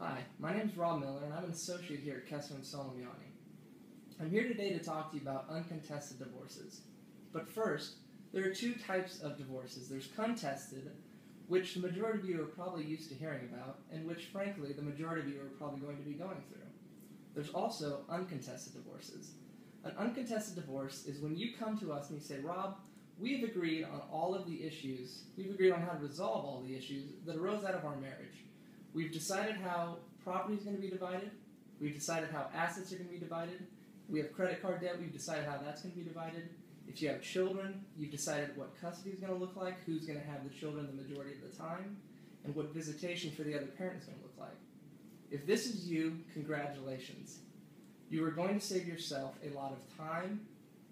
Hi, my name is Rob Miller, and I'm an associate here at Kessler Solomiany. I'm here today to talk to you about uncontested divorces. But first, there are two types of divorces. There's contested, which the majority of you are probably used to hearing about, and which, frankly, the majority of you are probably going to be going through. There's also uncontested divorces. An uncontested divorce is when you come to us and you say, Rob, we've agreed on all of the issues, we've agreed on how to resolve all the issues that arose out of our marriage. We've decided how property is going to be divided. We've decided how assets are going to be divided. We have credit card debt. We've decided how that's going to be divided. If you have children, you've decided what custody is going to look like, who's going to have the children the majority of the time, and what visitation for the other parent is going to look like. If this is you, congratulations. You are going to save yourself a lot of time,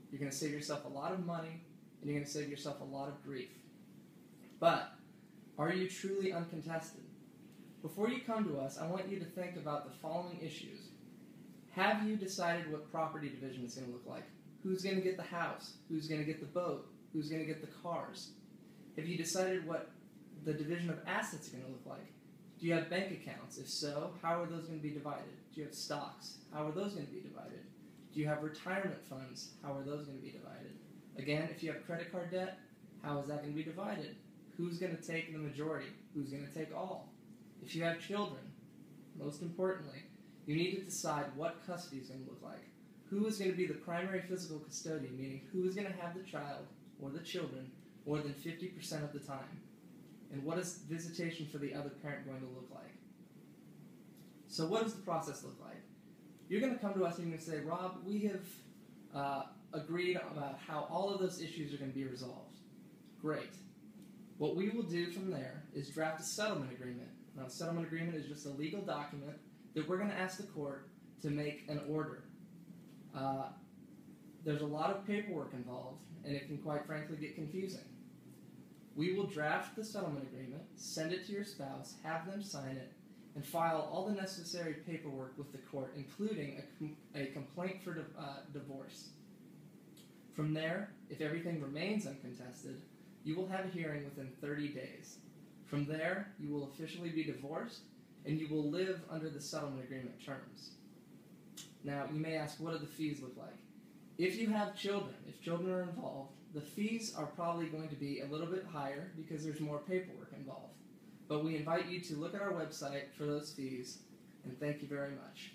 you're going to save yourself a lot of money, and you're going to save yourself a lot of grief. But are you truly uncontested? Before you come to us, I want you to think about the following issues. Have you decided what property division is going to look like? Who's going to get the house? Who's going to get the boat? Who's going to get the cars? Have you decided what the division of assets are going to look like? Do you have bank accounts? If so, how are those going to be divided? Do you have stocks? How are those going to be divided? Do you have retirement funds? How are those going to be divided? Again, if you have credit card debt, how is that going to be divided? Who's going to take the majority? Who's going to take all? If you have children, most importantly, you need to decide what custody is going to look like. Who is going to be the primary physical custodian, meaning who is going to have the child or the children more than 50% of the time? And what is visitation for the other parent going to look like? So what does the process look like? You're going to come to us and you're going to say, Rob, we have agreed about how all of those issues are going to be resolved. Great. What we will do from there is draft a settlement agreement. Now, a settlement agreement is just a legal document that we're going to ask the court to make an order. There's a lot of paperwork involved, and it can quite frankly get confusing. We will draft the settlement agreement, send it to your spouse, have them sign it, and file all the necessary paperwork with the court, including a complaint for divorce. From there, if everything remains uncontested, you will have a hearing within 30 days. From there, you will officially be divorced, and you will live under the settlement agreement terms. Now, you may ask, what do the fees look like? If you have children, if children are involved, the fees are probably going to be a little bit higher because there's more paperwork involved. But we invite you to look at our website for those fees, and thank you very much.